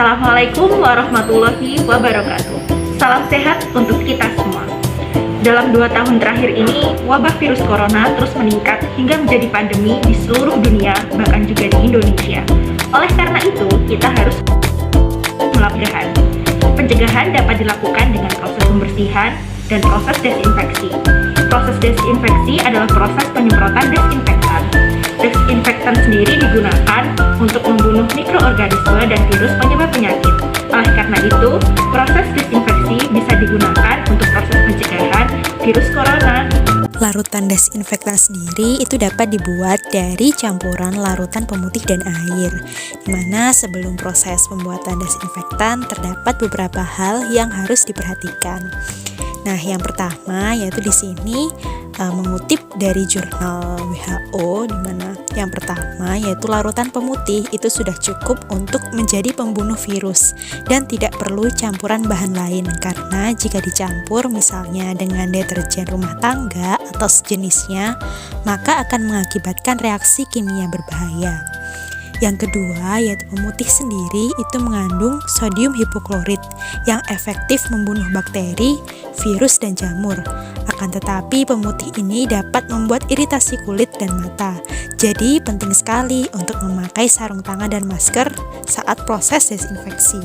Assalamualaikum warahmatullahi wabarakatuh. Salam sehat untuk kita semua. Dalam 2 tahun terakhir ini, wabah virus corona terus meningkat hingga menjadi pandemi di seluruh dunia, bahkan juga di Indonesia. Oleh karena itu, kita harus melakukan pencegahan dapat dilakukan dengan proses pembersihan dan proses desinfeksi. Proses desinfeksi adalah proses penyemprotan desinfektan. Desinfektan sendiri digunakan untuk membunuh mikroorganisme dan virus penyebab penyakit. Oleh karena itu, proses desinfeksi bisa digunakan untuk proses pencegahan virus corona. Larutan desinfektan sendiri itu dapat dibuat dari campuran larutan pemutih dan air, di mana sebelum proses pembuatan desinfektan terdapat beberapa hal yang harus diperhatikan. Nah, yang pertama yaitu di sini mengutip dari jurnal WHO, di mana yang pertama yaitu larutan pemutih itu sudah cukup untuk menjadi pembunuh virus dan tidak perlu campuran bahan lain, karena jika dicampur misalnya dengan deterjen rumah tangga atau sejenisnya, maka akan mengakibatkan reaksi kimia berbahaya. Yang kedua yaitu pemutih sendiri itu mengandung sodium hipoklorit yang efektif membunuh bakteri, virus, dan jamur. Akan tetapi pemutih ini dapat membuat iritasi kulit dan mata. Jadi penting sekali untuk memakai sarung tangan dan masker saat proses desinfeksi.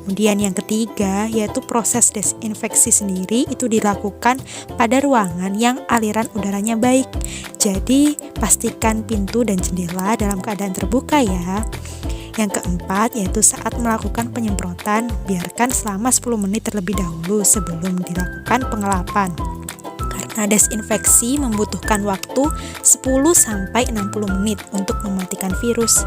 Kemudian yang ketiga yaitu proses desinfeksi sendiri itu dilakukan pada ruangan yang aliran udaranya baik. Jadi pastikan pintu dan jendela dalam keadaan terbuka ya. Yang keempat yaitu saat melakukan penyemprotan, biarkan selama 10 menit terlebih dahulu sebelum dilakukan pengelapan. Karena desinfeksi membutuhkan waktu 10-60 menit untuk mematikan virus.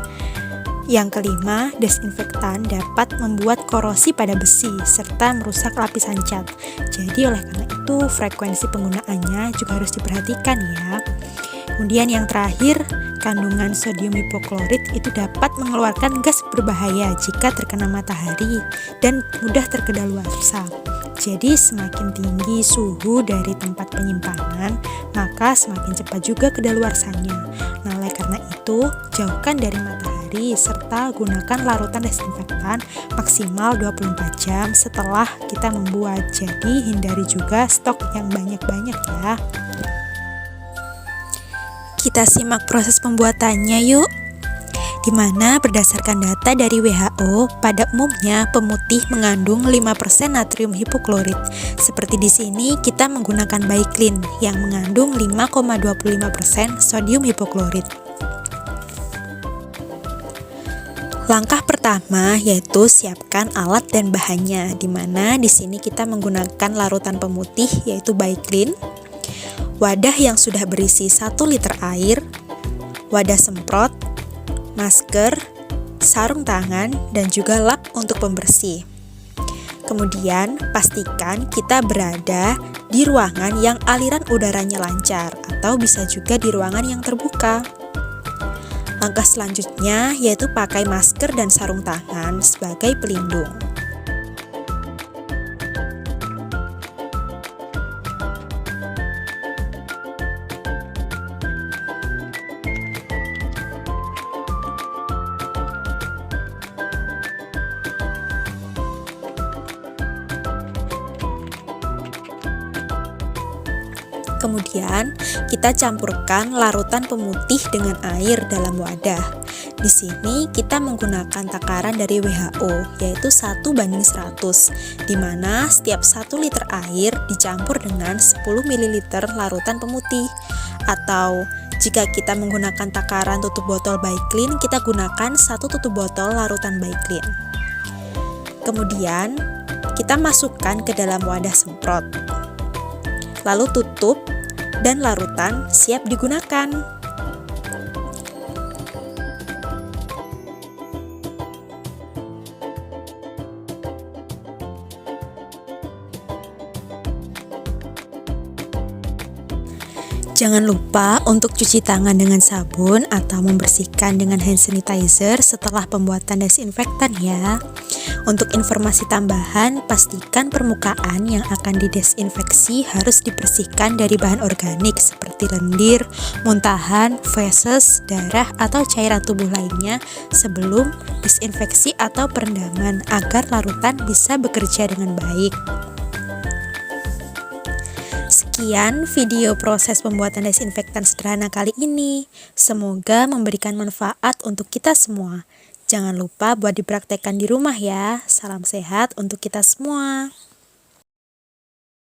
Yang kelima, desinfektan dapat membuat korosi pada besi serta merusak lapisan cat. Jadi oleh karena itu frekuensi penggunaannya juga harus diperhatikan ya. Kemudian yang terakhir, kandungan sodium hipoklorit itu dapat mengeluarkan gas berbahaya jika terkena matahari dan mudah terkedaluarsa. Jadi semakin tinggi suhu dari tempat penyimpanan, maka semakin cepat juga kedaluarsanya. Nah, oleh karena itu, jauhkan dari matahari serta gunakan larutan desinfektan maksimal 24 jam setelah kita membuat. Jadi hindari juga stok yang banyak-banyak ya. Kita simak proses pembuatannya yuk. Di mana berdasarkan data dari WHO, pada umumnya pemutih mengandung 5% natrium hipoklorit. Seperti di sini kita menggunakan Baiklin yang mengandung 5,25% sodium hipoklorit. Langkah pertama yaitu siapkan alat dan bahannya, di mana di sini kita menggunakan larutan pemutih yaitu Baiklin, wadah yang sudah berisi 1 liter air, wadah semprot, masker, sarung tangan, dan juga lap untuk pembersih. Kemudian pastikan kita berada di ruangan yang aliran udaranya lancar atau bisa juga di ruangan yang terbuka. Langkah selanjutnya yaitu pakai masker dan sarung tangan sebagai pelindung. Kemudian kita campurkan larutan pemutih dengan air dalam wadah. Di sini kita menggunakan takaran dari WHO yaitu 1:100, di mana setiap 1 liter air dicampur dengan 10 ml larutan pemutih. Atau jika kita menggunakan takaran tutup botol Baiklin, kita gunakan 1 tutup botol larutan Baiklin. Kemudian kita masukkan ke dalam wadah semprot. Lalu tutup dan larutan siap digunakan. Jangan lupa untuk cuci tangan dengan sabun atau membersihkan dengan hand sanitizer setelah pembuatan desinfektan ya. Untuk informasi tambahan, pastikan permukaan yang akan didesinfeksi harus dibersihkan dari bahan organik seperti lendir, muntahan, feses, darah, atau cairan tubuh lainnya sebelum disinfeksi atau perendaman agar larutan bisa bekerja dengan baik. Sekian video proses pembuatan desinfektan sederhana kali ini. Semoga memberikan manfaat untuk kita semua. Jangan lupa buat dipraktekkan di rumah ya. Salam sehat untuk kita semua.